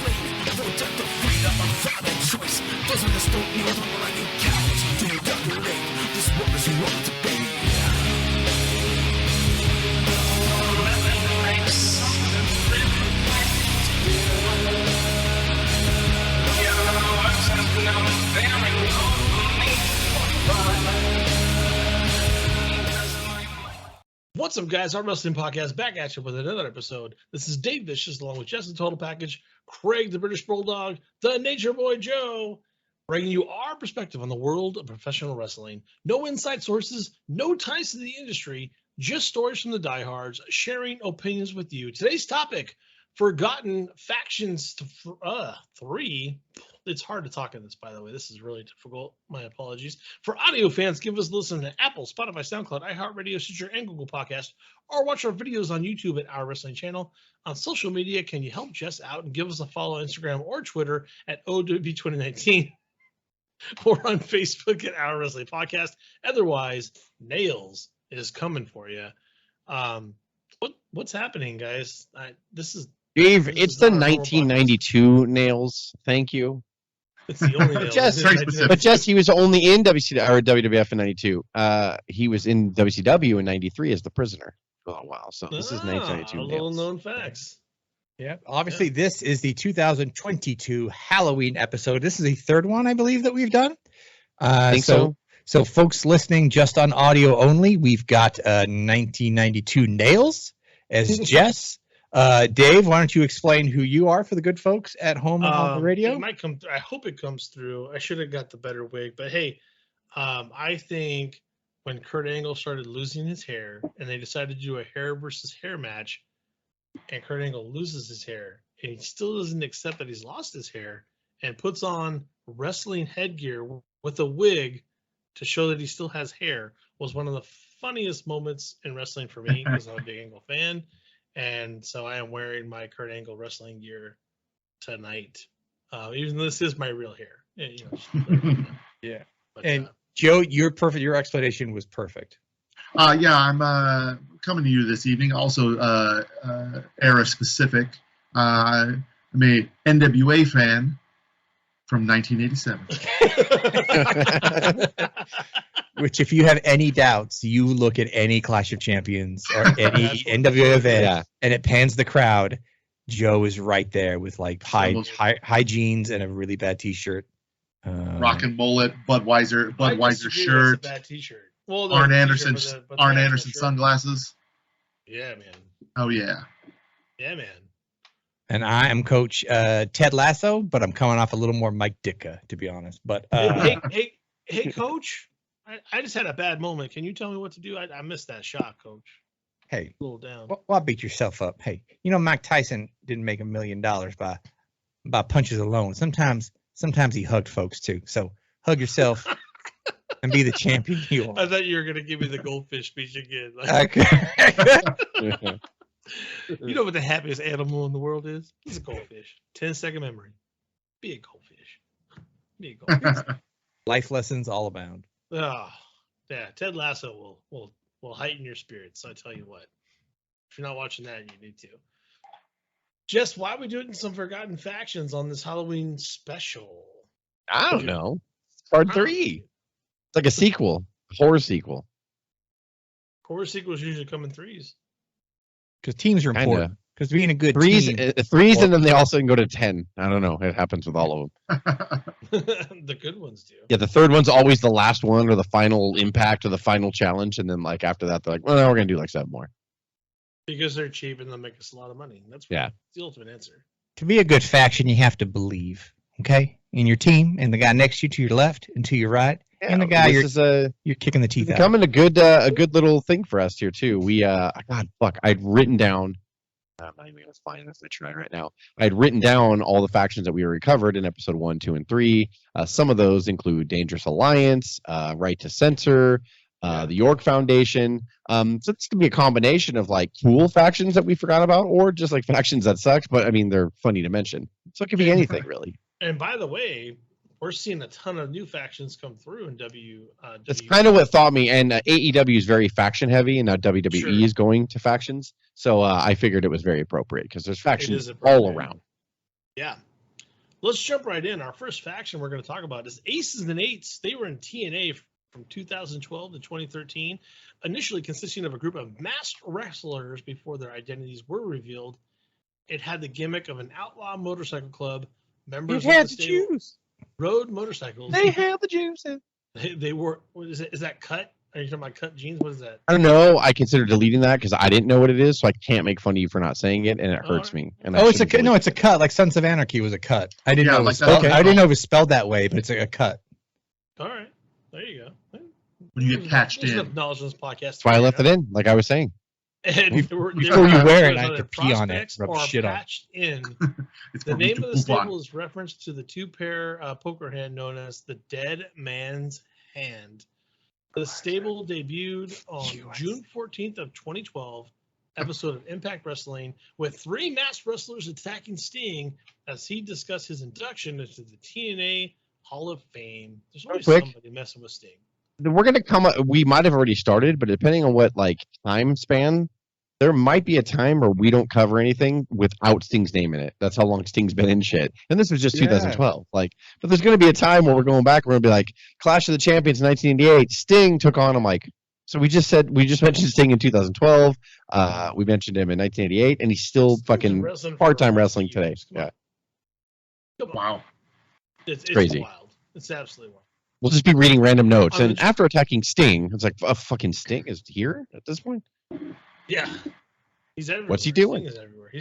slave. For death of freedom, a valid choice. Those on this don't kneel, don't like you cowards. Do you calculate? This world is wrong to be. What's up, guys? Our Wrestling Podcast back at you with another episode. This is Dave Vicious along with Jess the Total Package, Craig the British Bulldog, the Nature Boy Joe, bringing you our perspective on the world of professional wrestling. No inside sources, no ties to the industry, just stories from the diehards, sharing opinions with you. Today's topic, Forgotten Factions 3. It's hard to talk in this, by the way. This is really difficult. My apologies. For audio fans, give us a listen to Apple, Spotify, SoundCloud, iHeartRadio, Stitcher, and Google Podcast, or watch our videos on YouTube at Our Wrestling Channel. On social media, can you help Jess out and give us a follow on Instagram or Twitter at O.W.P 2019 or on Facebook at Our Wrestling Podcast. Otherwise, Nails is coming for you. What's happening, guys? Dave, it's the 1992 Nails. Thank you. It's the only Nails. But Jess, he was only in WWF in 92. He was in WCW in 93 as the prisoner. Oh, wow. So this is 1992 Nails. Little known facts. Yeah. Obviously, This is the 2022 Halloween episode. This is the third one, I believe, that we've done. I think so. So folks listening just on audio only, we've got 1992 Nails as Jess. Dave, why don't you explain who you are for the good folks at home on the radio? It might come. I hope it comes through. I should have got the better wig, but hey, I think when Kurt Angle started losing his hair, and they decided to do a hair versus hair match, and Kurt Angle loses his hair, and he still doesn't accept that he's lost his hair, and puts on wrestling headgear with a wig to show that he still has hair, was one of the funniest moments in wrestling for me because I'm a big Angle fan. And so I am wearing my Kurt Angle wrestling gear tonight, even though this is my real hair. Yeah. But, and Joe, you're perfect. Your explanation was perfect. Yeah, I'm coming to you this evening. Also, era specific. I'm a NWA fan from 1987. Which, if you have any doubts, you look at any Clash of Champions or any NWA event, and it pans the crowd. Joe is right there with like high jeans and a really bad T-shirt. Rockin' mullet, Budweiser shirt. That's a bad T-shirt. Well, Arn Anderson sunglasses. Yeah, man. Oh yeah. Yeah, man. And I am Coach Ted Lasso, but I'm coming off a little more Mike Ditka, to be honest. But hey, Coach. I just had a bad moment. Can you tell me what to do? I missed that shot, Coach. Hey, a little down. Well, beat yourself up. Hey, Mike Tyson didn't make $1 million by punches alone. Sometimes he hugged folks too. So hug yourself and be the champion you are. I thought you were gonna give me the goldfish speech again. You know what the happiest animal in the world is? It's a goldfish. 10-second memory. Be a goldfish. Be a goldfish. Life lessons all abound. Oh, yeah. Ted Lasso will heighten your spirits. I tell you what. If you're not watching that, you need to. Jess, why are we doing some Forgotten Factions on this Halloween special? I don't know. Part 3. It's like a sequel, horror sequel. Horror sequels usually come in threes. Because teams are important. Because being a good threes, team. Threes, and then they also can go to 10. I don't know. It happens with all of them. The good ones do. Yeah, the third one's always the last one or the final impact or the final challenge. And then like after that, they're like, well, we're going to do like 7 more. Because they're cheap and they'll make us a lot of money. That's the ultimate answer. To be a good faction, you have to believe, okay? In your team, and the guy next to you, to your left and to your right, and the guy you're kicking the teeth out. Becoming a good little thing for us here too. I'd written down. I'm not even gonna find this. I try right now. I'd written down all the factions that we recovered in episode 1, 2, and 3. Some of those include Dangerous Alliance, Right to Censor, the York Foundation. So it's gonna be a combination of like cool factions that we forgot about, or just like factions that suck. But I mean, they're funny to mention. So it could be anything really. And by the way, we're seeing a ton of new factions come through in That's kind of what thought me. And AEW is very faction heavy, and now WWE is going to factions. So I figured it was very appropriate because there's factions all around. Yeah. Let's jump right in. Our first faction we're going to talk about is Aces and Eights. They were in TNA from 2012 to 2013, initially consisting of a group of masked wrestlers before their identities were revealed. It had the gimmick of an outlaw motorcycle club. Members of the stable rode motorcycles. They had the juice. They wore. What is it? Is that cut? Are you talking about cut jeans? What is that? I don't know. I consider deleting that because I didn't know what it is, so I can't make fun of you for not saying it, and it hurts me. And it's a cut. No, it's a cut. Like Sons of Anarchy was a cut. I didn't know. It was spelled, I didn't know it was spelled that way, but it's a cut. All right, there you go. When you get patched in. Enough knowledge on this podcast. That's why I left it in, like I was saying. And before you wear it, I have to pee on it, rub shit on. In. The name of the stable is referenced to the two-pair poker hand known as the Dead Man's Hand. The stable debuted on June 14th of 2012, episode of Impact Wrestling, with 3 masked wrestlers attacking Sting as he discussed his induction into the TNA Hall of Fame. There's always somebody messing with Sting. We're going to come up, we might have already started, but depending on what like time span, there might be a time where we don't cover anything without Sting's name in it. That's how long Sting's been in shit. And this was just 2012. Like, but there's going to be a time where we're going back. We're going to be like, Clash of the Champions in 1988. Sting took on. I'm like, so we just mentioned Sting in 2012. We mentioned him in 1988, and he's still fucking part-time wrestling today. Yeah. Wow. It's crazy. Wild. It's absolutely wild. We'll just be reading random notes, and after attacking Sting, it's like, fucking Sting is here at this point. Yeah, he's everywhere. What's he doing? Sting is everywhere.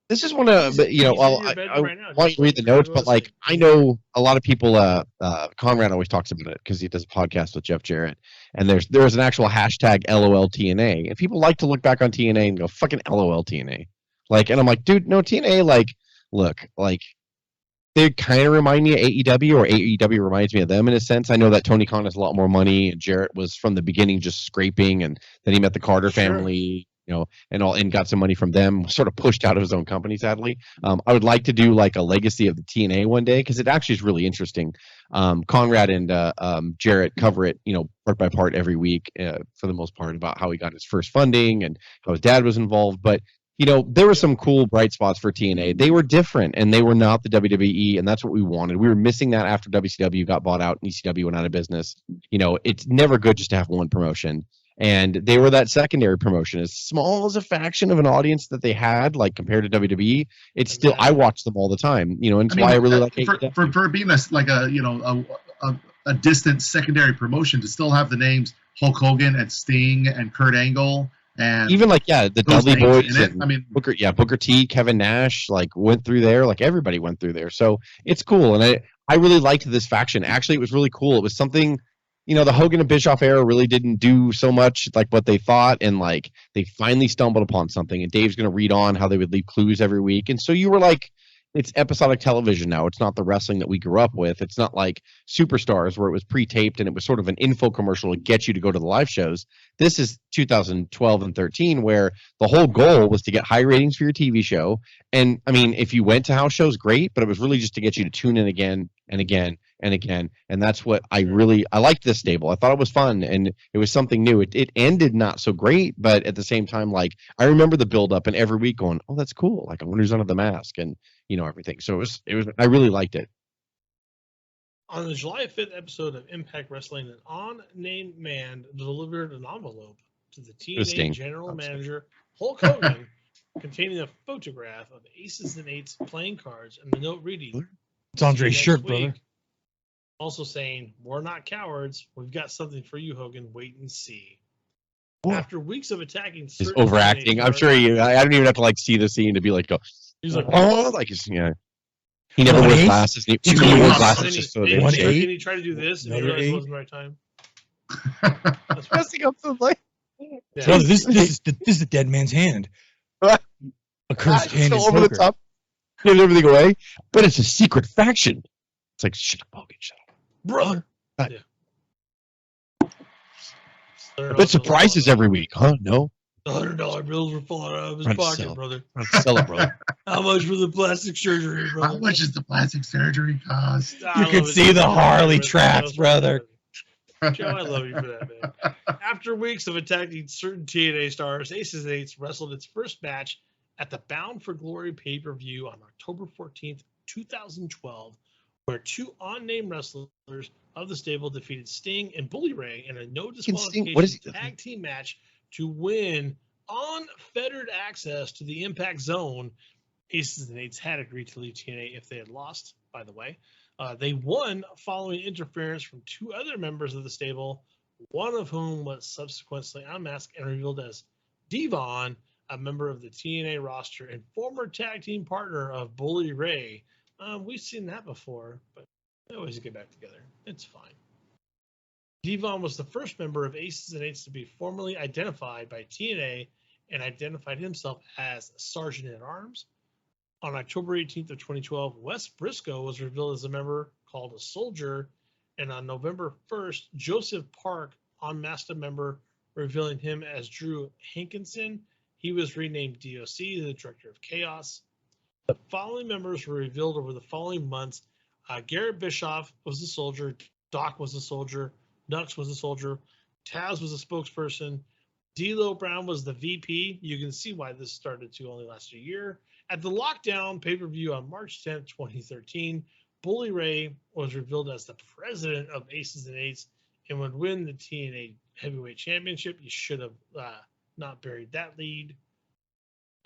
This is one of, I want you to read the notes, but like, I know a lot of people. Conrad always talks about it because he does a podcast with Jeff Jarrett, and there's an actual hashtag LOLTNA, and people like to look back on TNA and go fucking LOLTNA, like, and I'm like, dude, no, TNA, like, look, like. They kind of remind me of AEW, or AEW reminds me of them in a sense. I know that Tony Khan has a lot more money, and Jarrett was from the beginning just scraping, and then he met the Carter family, and got some money from them. Sort of pushed out of his own company, sadly. I would like to do like a legacy of the TNA one day because it actually is really interesting. Conrad and Jarrett cover it, part by part every week for the most part about how he got his first funding and how his dad was involved, but. There were some cool bright spots for TNA. They were different, and they were not the WWE, and that's what we wanted. We were missing that after WCW got bought out and ECW went out of business. It's never good just to have one promotion. And they were that secondary promotion. As small as a faction of an audience that they had, like compared to WWE, it's still, I watch them all the time, and it's why I really like it. For being a distant secondary promotion, to still have the names Hulk Hogan and Sting and Kurt Angle. And even like the Dudley Boys, and, Booker T, Kevin Nash, like went through there, like everybody went through there. So it's cool, and I really liked this faction. Actually, it was really cool. It was something, the Hogan and Bischoff era really didn't do so much like what they thought, and like they finally stumbled upon something. And Dave's going to read on how they would leave clues every week, and so you were like. It's episodic television now. It's not the wrestling that we grew up with. It's not like Superstars where it was pre-taped and it was sort of an info commercial to get you to go to the live shows. This is 2012 and 13 where the whole goal was to get high ratings for your TV show. And I mean, if you went to house shows, great, but it was really just to get you to tune in again and again and again. And that's what I liked this stable. I thought it was fun and it was something new. It ended not so great, but at the same time, like I remember the build up and every week going, oh, that's cool. Like I wonder who's under the mask and everything. So it was I really liked it. On the July 5th episode of Impact Wrestling, an unnamed man delivered an envelope to the TNA general manager, Hulk Hogan, containing a photograph of Aces and Eights playing cards and the note reading, it's Andre's shirt, brother. Also saying, we're not cowards. We've got something for you, Hogan. Wait and see. What? After weeks of attacking, he's overacting. I'm sure I don't even have to like see the scene to be like, go. He's like, oh, like it's He never wears glasses. He wore glasses just so they can he try to do this? And he realized it wasn't the right time. That's messing up the light. Yeah. Brother, this is a dead man's hand. A cursed hand is over the top. Give everything away, but it's a secret faction. It's like shut up, Hogan, shut up, brother. Yeah. I bet surprises every week, huh? No. $100 bills were falling out of his pocket, brother. Sell it, brother. How much for the plastic surgery, brother? How much is the plastic surgery cost? You can see the Harley tracks, brother. Joe, I love you for that, man. After weeks of attacking certain TNA stars, Aces and Eights wrestled its first match at the Bound for Glory pay-per-view on October 14th, 2012, where two unnamed wrestlers of the stable defeated Sting and Bully Ray in a no disqualification tag team match to win unfettered access to the Impact Zone. Aces and Eights had agreed to leave TNA if they had lost, by the way. They won following interference from two other members of the stable, one of whom was subsequently unmasked and revealed as Devon, a member of the TNA roster and former tag team partner of Bully Ray. We've seen that before, but they always get back together. It's fine. Devon was the first member of Aces and Eights to be formally identified by TNA and identified himself as Sergeant at Arms. On October 18th of 2012, Wes Briscoe was revealed as a member called a Soldier, and on November 1st, Joseph Park unmasked a member, revealing him as Drew Hankinson. He was renamed DOC, the Director of Chaos. The following members were revealed over the following months. Garrett Bischoff was a Soldier, Doc was a Soldier, Nux was a Soldier, Taz was a spokesperson, D'Lo Brown was the VP. You can see why this started to only last a year. At the Lockdown pay-per-view on March 10th, 2013, Bully Ray was revealed as the president of Aces and Eights and would win the TNA Heavyweight Championship. You should have not buried that lead.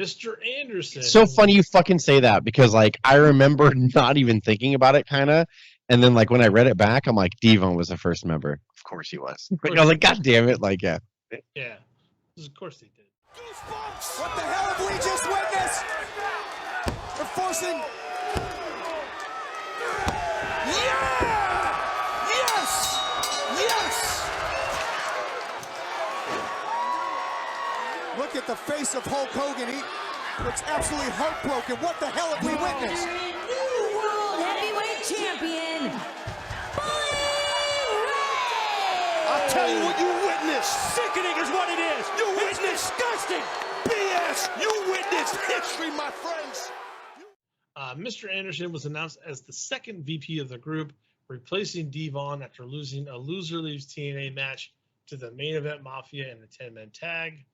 Mr. Anderson. It's so funny you fucking say that because, like, I remember not even thinking about it, kind of. And then, like, when I read it back, I'm like, Devon was the first member. Of course he was. I was like, God damn it. Like, yeah. Yeah. Of course they did. Goosebumps! What the hell have we just witnessed? They're forcing. Yeah! Yes! Yes! Look at the face of Hulk Hogan. He looks absolutely heartbroken. What the hell have we witnessed? New World Heavyweight Champion, Bully Ray! I'll tell you what you witnessed. Sickening is what it is. You witnessed disgusting BS. You witnessed history, my friends. Mr. Anderson was announced as the second VP of the group, replacing Devon after losing a loser leaves TNA match to the Main Event Mafia in a 10-man tag.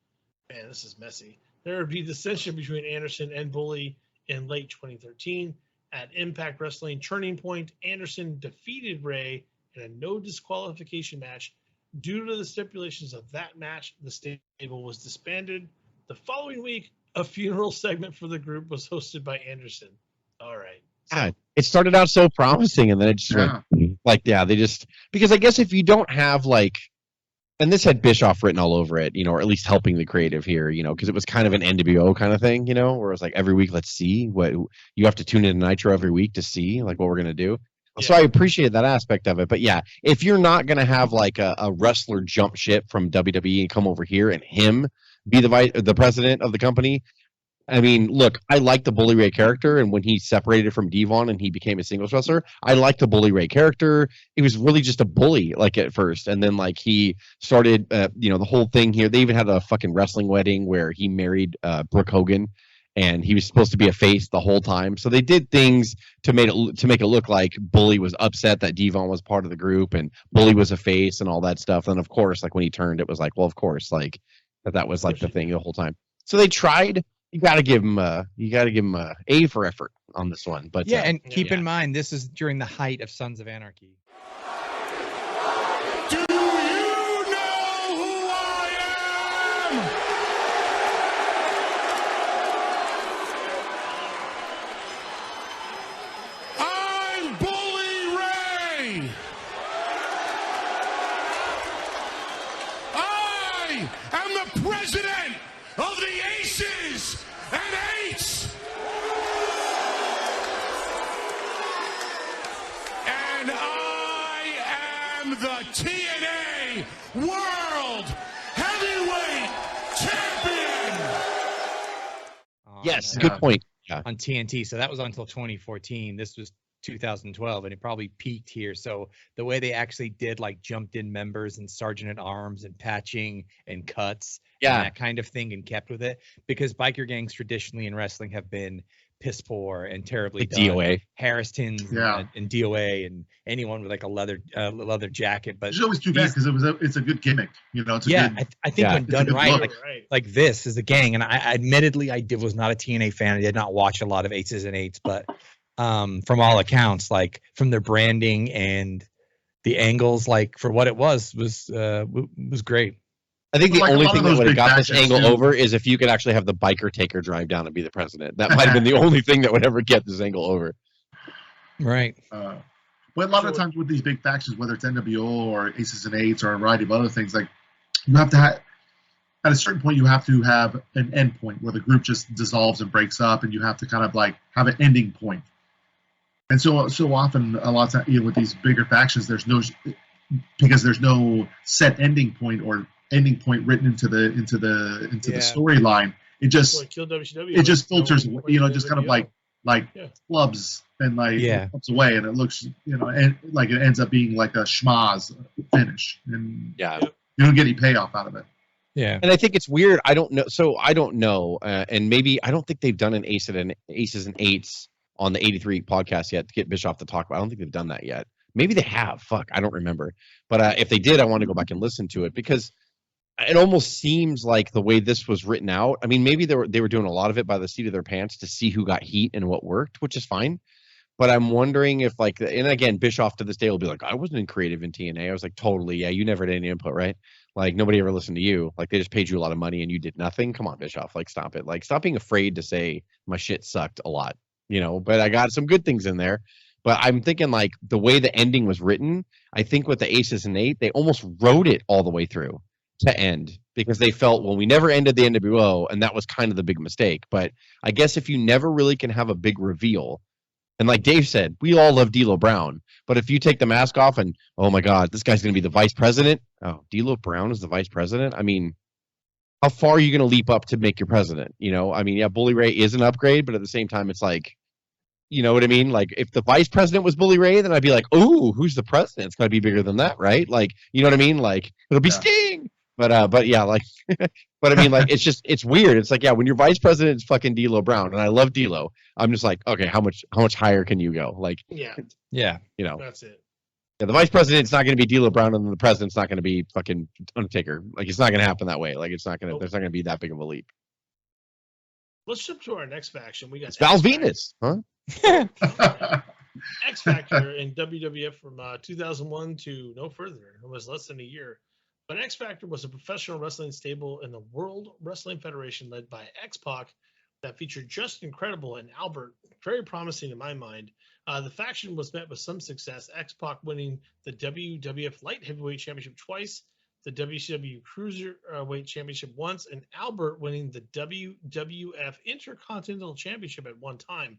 Man, this is messy. There would be dissension between Anderson and Bully in late 2013. At Impact Wrestling Turning Point, Anderson defeated Ray in a no disqualification match. Due to the stipulations of that match, the stable was disbanded. The following week, a funeral segment for the group was hosted by Anderson. All right. God, it started out so promising, and then it just went, like, yeah, they just, because I guess if you don't have, like, and this had Bischoff written all over it, or at least helping the creative here, because it was kind of an NWO kind of thing, where it was like every week, let's see what you have to tune in to Nitro every week to see like what we're going to do. Yeah. So I appreciate that aspect of it. But yeah, if you're not going to have like a wrestler jump ship from WWE and come over here and him be the president of the company, I mean, look, I like the Bully Ray character, and when he separated from Devon and he became a singles wrestler, I liked the Bully Ray character. He was really just a bully, like, at first, and then, like, he started, the whole thing here. They even had a fucking wrestling wedding where he married Brooke Hogan, and he was supposed to be a face the whole time. So they did things to make it look like Bully was upset that Devon was part of the group, and Bully was a face and all that stuff. And of course, like, when he turned, it was like, well, of course, like, that was like the thing the whole time. So they tried. You got to give him a A for effort on this one. But yeah, and keep in mind, this is during the height of Sons of Anarchy. Do you know who I am? I'm Bully Ray. I am the president of the Aces and Eights. And I am the TNA World Heavyweight Champion. yes, good point. Yeah. On TNT. So that was until 2014. This was 2012, and it probably peaked here. So the way they actually did, like, jumped in members and Sergeant at Arms and patching and cuts, and that kind of thing, and kept with it, because biker gangs traditionally in wrestling have been piss poor and terribly done. DOA, Harris-Tins, and DOA, and anyone with like a leather jacket. But it's always too bad because it's a good gimmick, It's I think when done right, like this is a gang. And I admittedly was not a TNA fan. I did not watch a lot of Aces and Eights, but from all accounts, like from their branding and the angles, like for what it was great. I think the Like, a only lot of thing that those would have big got this factions angle do. over is if you could actually have the biker taker drive down and be the president. That might have been the only thing that would ever get this angle over. Right. But a lot of times with these big factions, whether it's NWO or Aces and Eights or a variety of other things, like you have to have, at a certain point, you have to have an end point where the group just dissolves and breaks up, and you have to kind of like have an ending point. And so often, a lot of times, with these bigger factions, there's no set ending point or ending point written into the storyline. It just filters, just kind of like clubs and clubs away, and it looks, and like it ends up being like a schmoz finish, and you don't get any payoff out of it. Yeah, and I think it's weird. I don't know. So I don't know, and maybe I don't think they've done an Aces and Eights on the 83 podcast yet to get Bischoff to talk about. I don't think they've done that yet. Maybe they have. Fuck, I don't remember. But if they did, I want to go back and listen to it, because it almost seems like the way this was written out. I mean, maybe they were doing a lot of it by the seat of their pants to see who got heat and what worked, which is fine. But I'm wondering if, like, and again, Bischoff to this day will be like, I wasn't in creative in TNA. I was like, totally, yeah, you never did any input, right? Like, nobody ever listened to you. Like, they just paid you a lot of money and you did nothing. Come on, Bischoff, like, stop it. Like, stop being afraid to say my shit sucked a lot, but I got some good things in there. But I'm thinking, like, the way the ending was written, I think with the Aces and Eight, they almost wrote it all the way through to end, because they felt, well, we never ended the NWO, and that was kind of the big mistake. But I guess if you never really can have a big reveal, and like Dave said, we all love D'Lo Brown, but if you take the mask off and, oh my God, this guy's going to be the vice president. Oh, D'Lo Brown is the vice president. I mean, how far are you going to leap up to make your president? I mean, yeah, Bully Ray is an upgrade, but at the same time, it's like, you know what I mean? Like, if the vice president was Bully Ray, then I'd be like, oh, who's the president? It's got to be bigger than that, right? Like, you know what I mean? Like, it'll be Sting. But yeah, like, but I mean, like, it's weird. It's like, yeah, when your vice president is fucking D'Lo Brown, and I love D'Lo, I'm just like, okay, how much higher can you go? Like, yeah, that's it. Yeah, the vice president's not going to be D'Lo Brown, and then the president's not going to be fucking Undertaker. Like, it's not going to happen that way. Like, it's not going to. There's not going to be that big of a leap. Let's jump to our next faction. We got it's Val Venus, huh? X Factor in WWF from 2001 to no further. It was less than a year. But X Factor was a professional wrestling stable in the World Wrestling Federation led by X-Pac that featured Justin Credible and Albert. Very promising in my mind. The faction was met with some success, X-Pac winning the WWF Light Heavyweight Championship twice, the WCW Cruiserweight Championship once, and Albert winning the WWF Intercontinental Championship at one time.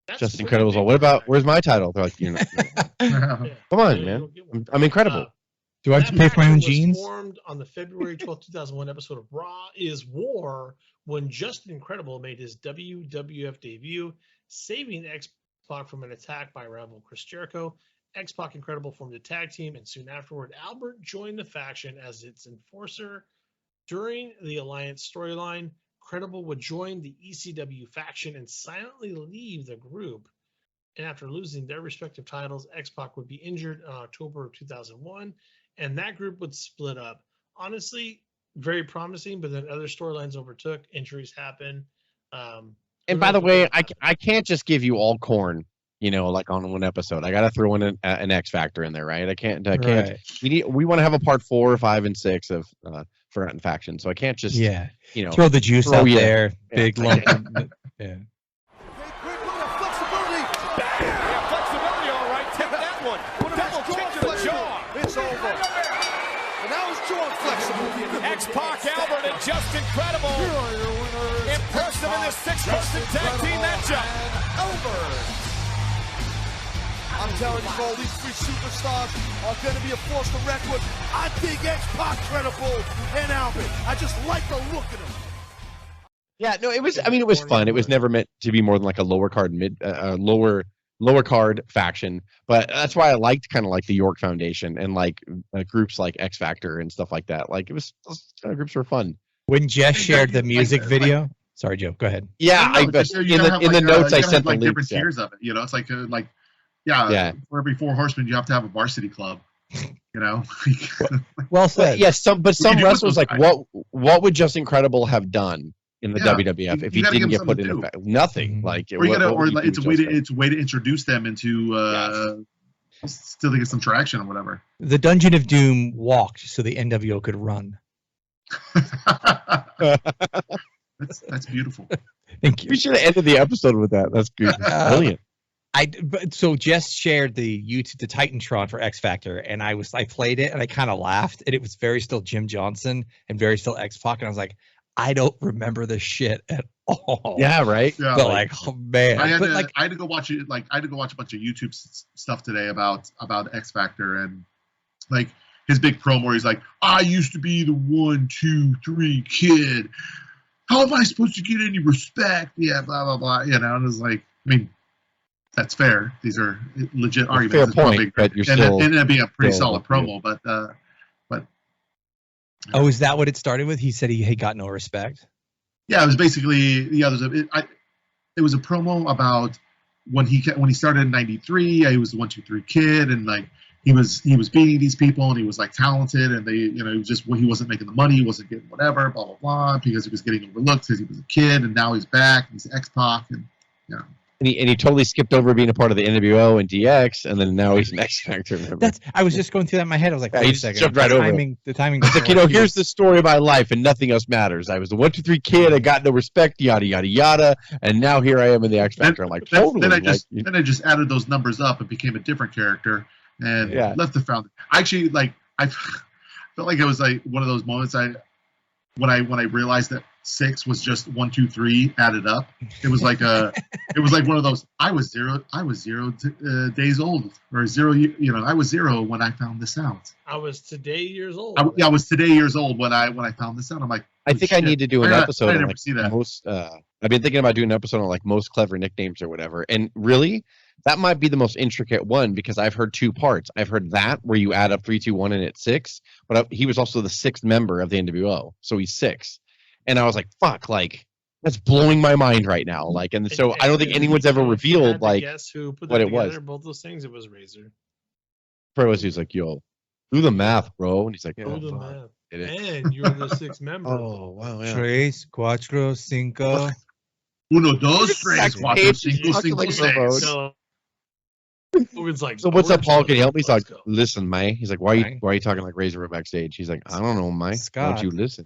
That's Justin Credible's all, what about, where's my title? They're like, come on, man. I'm incredible. Do I have to pay for my own jeans? Formed on the February 12, 2001 episode of Raw is War when Justin Credible made his WWF debut, saving X-Pac from an attack by rival Chris Jericho. X-Pac and Credible formed a tag team, and soon afterward, Albert joined the faction as its enforcer. During the Alliance storyline, Credible would join the ECW faction and silently leave the group. And after losing their respective titles, X-Pac would be injured in October of 2001, and that group would split up. Honestly, very promising, but then other storylines overtook. Injuries happen. And by the way, I can't just give you all corn, like on one episode. I got to throw in an X Factor in there, right? I can't. Right. We want to have a part 4, 5, and 6 of Forgotten Faction, so I can't just throw the juice out there, big lump. Yeah. X-Pac, Albert, and Justin Credible impressed them in this 6-person tag team matchup. I'm telling you, all these 3 superstars are going to be a force to reckon with. I think X-Pac, Credible, and Albert. I just like the look of them. Yeah, no, it was. I mean, it was fun. It was never meant to be more than like a lower card lower card faction, but that's why I liked kind of like the York Foundation and like groups like X Factor and stuff like that. Like those kind of groups were fun. When Jess shared the music video, sorry, Joe, go ahead. Yeah, in the notes I sent the links. Different tiers of it, It's like for every 4 horsemen you have to have a varsity club. Well said. Yes, some wrestlers like what would Justin Credible have done in the Yeah. WWF if You he gotta didn't give get him put something in to do. effect. Nothing. Mhm. Like, Or you gotta, what would you do it's a way with to Joe it's a way to introduce them into still to get some traction or whatever. The Dungeon of Doom walked so the NWO could run. That's beautiful. Thank you. We should have ended the episode with that. That's good. That's brilliant. So Jess shared the YouTube, the Titantron for X Factor, and I played it and I kind of laughed, and it was very still Jim Johnson and very still X-Pac, and I was like, I don't remember this shit at all. Yeah, right. Yeah. But like, oh man, I had but to go watch it. Like I had to go watch a bunch of YouTube stuff today about X Factor, and like his big promo where he's like, "I used to be the 1, 2, 3 kid. How am I supposed to get any respect?" Yeah, blah blah blah. You know, and it's like, I mean, that's fair. These are legit arguments. Fair It's point, but you're still ended up being a pretty still solid promo. But oh, is that what it started with? He said he got no respect. yeah, it was basically it was a promo about when he started in '93. He was the 1, 2, 3 kid, and like he was beating these people, and he was like talented, and he wasn't making the money, he wasn't getting whatever, blah blah blah, because he was getting overlooked because he was a kid, and now he's back, and he's X-Pac, and you know. And he totally skipped over being a part of the NWO and DX, and then now he's an X Factor member. I was just going through that in my head. I was like, Yeah, wait he a second. jumped right over The timing. It's like, here's the story of my life, and nothing else matters. I was the 1, 2, 3 kid. I got no respect, yada yada yada, and now here I am in the X Factor. I'm like, totally. Then I just added those numbers up and became a different character, and left the founder. Actually, I felt like it was like one of those moments when I realized that 6 was just 1, 2, 3 added up. It was like one of those. I was 0 days old, or 0. I was 0 when I found this out. I was today years old. I was today years old when I found this out. I'm like, I think I need to do an episode. I on, never like, see that. most. I've been thinking about doing an episode on like most clever nicknames or whatever, and really, that might be the most intricate one because I've heard 2 parts. I've heard that where you add up 3, 2, 1, and it's 6. But he was also the 6th member of the NWO, so he's 6. And I was like, "Fuck!" Like that's blowing my mind right now. Like, and so I don't think anyone's ever revealed like guess who put what that it was. together, both those things. It was Razor. He's like, "Yo, do the math, bro," and he's like, Do "Oh, the fuck. math. It is." And you're the 6th member. Oh, wow, yeah. 3, 4, 5. 1, 2, 3, 4, 5, Page 6, is talking 6. like Robo. So Hogan's like, So what's up, Paul? Can you help me? He's like, Let's go. "Listen, May." He's like, "Why are you talking like Razor backstage?" He's like, "I don't know, May. Why Scott. don't you listen?"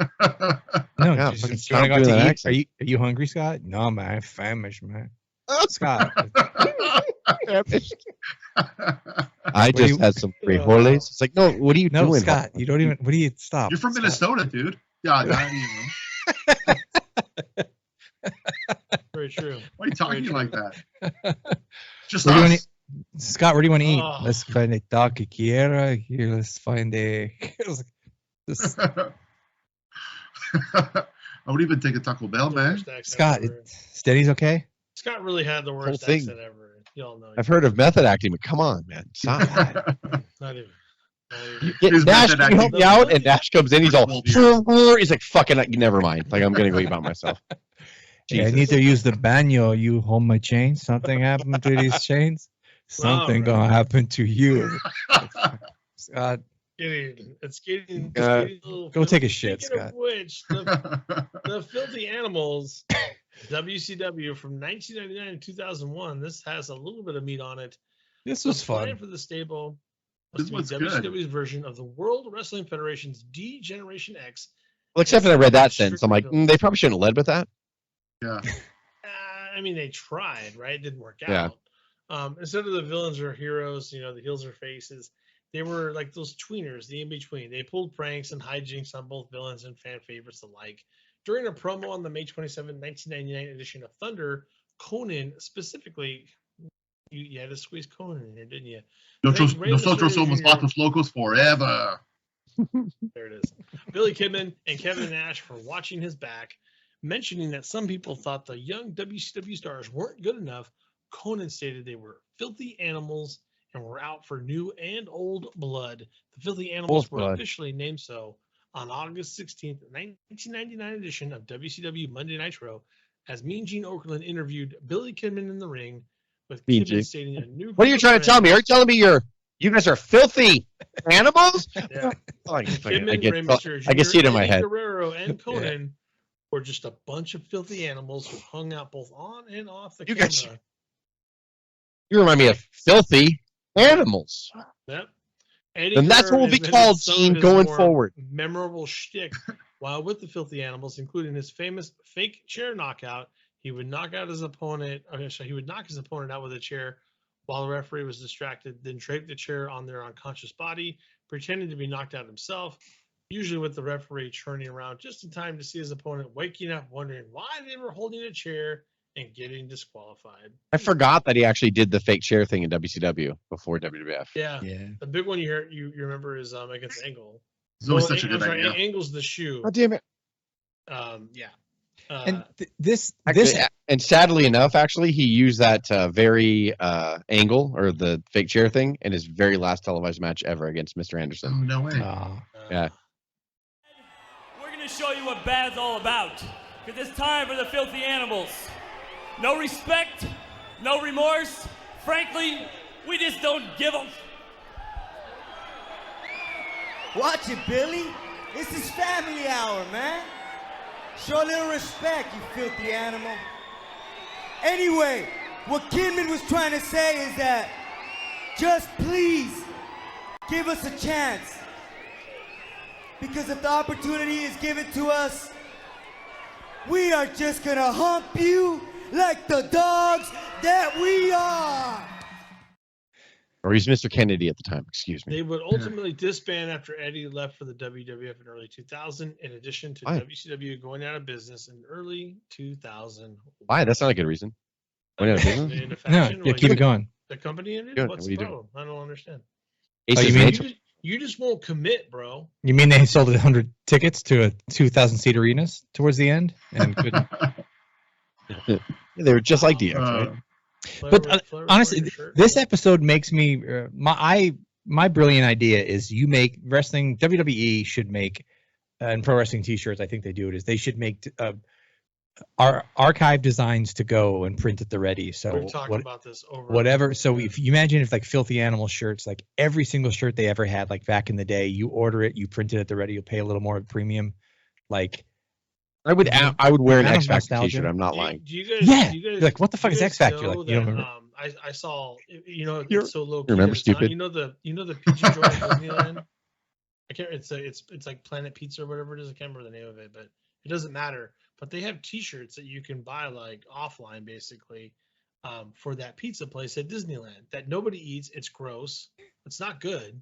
No, Yeah, just, fucking do you want to stop go out doing to that eat? accent. Are you hungry, Scott? No, man, I'm famished, man. Scott, I do you- just had some frijoles. It's like, no, what are you no, doing? Scott, you don't even. What do you stop? You're from Stop. Minnesota, dude. Yeah, Very true. why are you talking like that? Just Where do you wanna- us. Scott, where do you want to eat? Oh. Let's find a taquiera. Here, let's find a. This- I would even take a Taco Bell, man. Worst accent Scott, ever. Steady's okay. Scott really had the worst thing. accent ever. Y'all know. I've heard of method acting, but come on, man, stop. Not even. Not even. Get His Nash, method can you help acting- me out? And Nash comes in, he's all, Well, he's like, fucking, never mind. Like, I'm gonna go eat by myself. Yeah, I Jesus. need to use the baño. You hold my chains. Something happened to these chains. Something bro. gonna happen to you. Scott, It's getting. go take a shit, Speaking Scott. of which, the Filthy Animals, WCW from 1999 to 2001. This has a little bit of meat on it. This was The plan fun. for the stable This was to be was good. WCW's version of the World Wrestling Federation's D Generation X. Well, except when I read that sentence, I'm like, they probably shouldn't have led with that. Yeah. I mean, they tried, right? It didn't work Yeah. out. Instead of the villains or heroes, the heels or faces, they were like those tweeners, the in between. They pulled pranks and hijinks on both villains and fan favorites alike. During a promo on the May 27, 1999 edition of Thunder, Conan specifically, you had to squeeze Conan in here, didn't you? Nosotros somos vatos locos forever. There it is. Billy Kidman and Kevin Nash for watching his back, mentioning that some people thought the young WCW stars weren't good enough. Conan stated they were filthy animals and were out for new and old blood. The Filthy Animals Old were blood. officially named so on August 16th, 1999 edition of WCW Monday Nitro, as Mean Gene Okerlund interviewed Billy Kidman in the ring, with Mean Kidman Gene. stating a new. What are you trying to tell me? Are you telling me you guys are filthy animals? Yeah. Oh, I Kidman, get Rey Mysterio I can see it in my Eddie head. Guerrero and Conan were just a bunch of filthy animals who hung out both on and off the You camera. guys- You remind me of filthy animals. Yep. Eddie And that's what we'll be invented called, some of Gene, his going more forward. Memorable shtick while with the filthy animals, including his famous fake chair knockout. He would knock his opponent out with a chair while the referee was distracted, then drape the chair on their unconscious body, pretending to be knocked out himself, usually with the referee turning around just in time to see his opponent waking up, wondering why they were holding a chair and getting disqualified. I forgot that he actually did the fake chair thing in WCW before WWF. Yeah. Yeah. The big one you remember is against Angle. It's always such a good idea. Angle's the shoe. God damn it. Yeah. And this Actually, and sadly enough, actually, he used that very angle or the fake chair thing in his very last televised match ever against Mr. Oh, Anderson. no way. Yeah. We're going to show you what bad's all about. Because it's time for the filthy animals. No respect, no remorse. Frankly, we just don't give them. Watch it, Billy. This is family hour, man. Show a little respect, you filthy animal. Anyway, what Kidman was trying to say is that just please give us a chance. Because if the opportunity is given to us, we are just gonna hump you like the dogs that we are. Or he's Mr. Kennedy at the time, excuse me. They would ultimately disband after Eddie left for the WWF in early 2000, in addition to Why? WCW going out of business in early 2000. Why? That's not a good reason. Went out of business? Into No, fashion? yeah, What, keep you- it going. The company ended? Good. What's What are the you doing? problem? I don't understand. Aces you and mean- eights- You just won't commit, bro. You mean they sold 100 tickets to a 2,000 seat arenas towards the end and couldn't? they were just like DX, right? But honestly, this episode makes me my brilliant idea is you make wrestling WWE should make and pro wrestling t-shirts. I think they do it is they should make our archive designs to go and print at the ready. So We've talked about this over whatever. So if you imagine if like filthy animal shirts, like every single shirt they ever had, like back in the day, you order it, you print it at the ready, you'll pay a little more premium. Like I would wear an amount of X Factor nostalgia. t-shirt. I'm not lying. Do you guys? yeah, Do you guys, you're like what the fuck do is you X guys Factor? know Like you don't that, remember? I saw. It's You're- so low. you remember key, it's not- stupid? You know the PG joint at Disneyland. I can't. It's like Planet Pizza or whatever it is. I can't remember the name of it, but it doesn't matter. But they have T-shirts that you can buy like offline, basically, for that pizza place at Disneyland that nobody eats. It's gross. It's not good.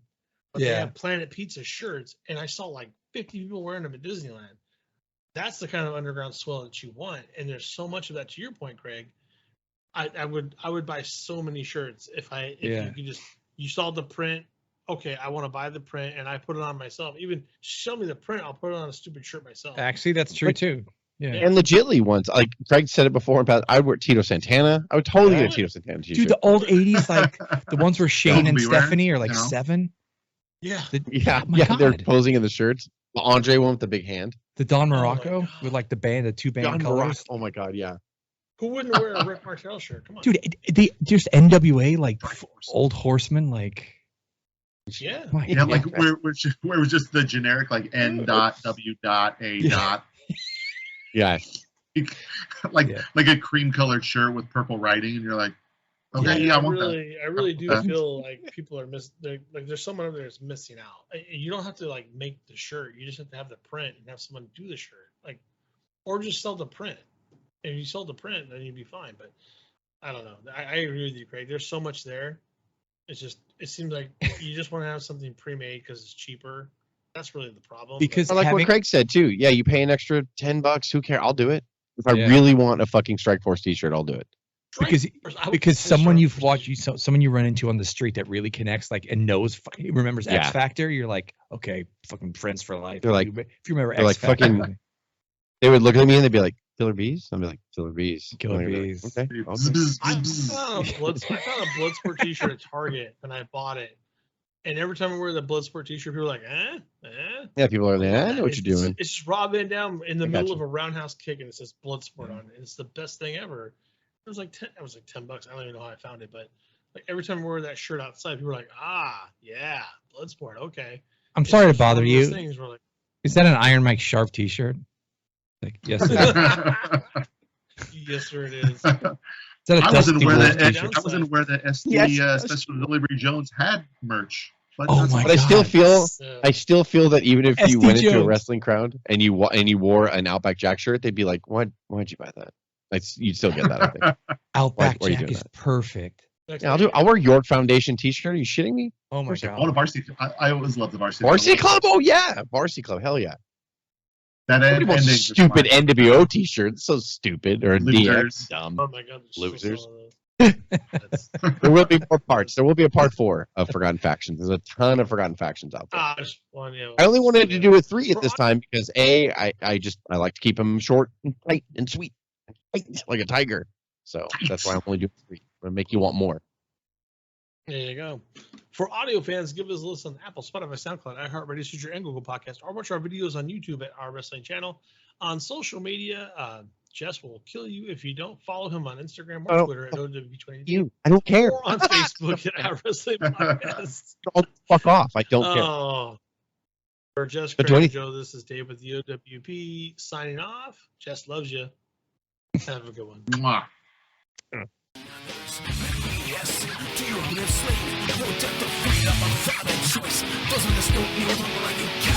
But they Yeah. have Planet Pizza shirts, and I saw like 50 people wearing them at Disneyland. That's the kind of underground swell that you want, and there's so much of that. To your point, Craig, I would buy so many shirts if Yeah. you could just you saw the print. Okay, I want to buy the print, and I put it on myself. Even show me the print, I'll put it on a stupid shirt myself. Actually, that's true too. Yeah. And legitly ones, like Craig said it before, I would wear Tito Santana. I would totally get a Tito Santana t-shirt. Dude, the old 80s, like the ones where Shane and be wearing, Stephanie are like you know? 7. Yeah. yeah, Oh my yeah, they're God. posing in the shirts. The Andre one with the big hand. The Don my Morocco God. with like the two band Don colors. Morocco. Oh my god, yeah. Who wouldn't wear a Rick Martel shirt? Come on. Dude, they just NWA like old horsemen like Yeah. my Yeah, God. like where it was just the generic like N dot W dot A Yeah. dot Yeah. like Yeah. like a cream colored shirt with purple writing, and you're like, okay, yeah, I want that. I really do Okay. feel like people are like there's someone over there that's missing out. You don't have to like make the shirt. You just have to have the print and have someone do the shirt, like, or just sell the print. If you sell the print, then you'd be fine. But I don't know. I agree with you, Craig. There's so much there. It's just it seems like you just want to have something pre-made because it's cheaper. That's really the problem. Because I like having, what Craig said too. Yeah, you pay an extra $10. Who cares? I'll do it. If I Yeah. really want a fucking Strike Force t-shirt, I'll do it. because someone you've watched someone you run into on the street that really connects like and knows fucking remembers X Yeah. Factor, you're like, okay, fucking friends for life. They're like- if you remember they're X like Factor, fucking- They would look at me and they'd be like, Killer Bees? I'd be like, Killer Bees. Killer And they'd be like, Bees. Okay. I found a Bloodsport t-shirt at Target and I bought it. And every time I wear the Bloodsport t-shirt, people are like, eh? Yeah, people are like, I know what It's- you're doing. It's just Rob Van Dam in the I middle gotcha. of a roundhouse kick and it says Bloodsport on it. It's the best thing ever. It was like $10. I don't even know how I found it, but like every time I wear that shirt outside, people are like, yeah, Bloodsport, okay. I'm It's sorry to just one bother of those you. things where like, Is that an Iron Mike Sharp t-shirt? Like, yes, it is. Yes, sir, it is. Is that a I wasn't Dusty aware Wolf that t-shirt? I wasn't aware that SD Yes. Special Delivery Jones had merch. But Oh that's my But I fine. still feel Yeah. I still feel that even if you SD went into a Jones. wrestling crowd and you wore an Outback Jack shirt, they'd be like, "Why'd you buy that?" Like, you'd still get that. I think. Outback why are you Jack doing is that? perfect. Yeah, I'll wear York Foundation T-shirt. Are you shitting me? Oh my Oh, the god. varsity. I always loved the varsity. Varsity Club? Oh yeah, Varsity Club. Hell yeah. That Nobody wants ending was stupid fine. NWO T-shirt. So stupid or Losers. DX. Dumb. Oh my god. there's still Losers. some of those. There will be more parts. There will be a part 4 of Forgotten Factions. There's a ton of Forgotten Factions out there. Just one, yeah. I only wanted to do a 3 at For this time because I like to keep them short and tight and sweet, like a tiger. So that's why I'm only doing 3. I'm gonna make you want more. There you go. For audio fans, give us a listen on Apple, Spotify, SoundCloud, iHeartRadio, Stitcher, and Google Podcast, or watch our videos on YouTube at our wrestling channel. On social media, Jess will kill you if you don't follow him on Instagram or Oh, Twitter at O.W.P. You, I don't care. or on Facebook at Our Wrestling Podcast. Oh, fuck off. I don't care. Oh. For Jess, But Craig, do and Joe, this is Dave with the O.W.P. signing off. Jess loves you. Have a good one. Mwah. Yes, do you live slave? No death of freedom, a valid choice. Doesn't this don't mean like you can?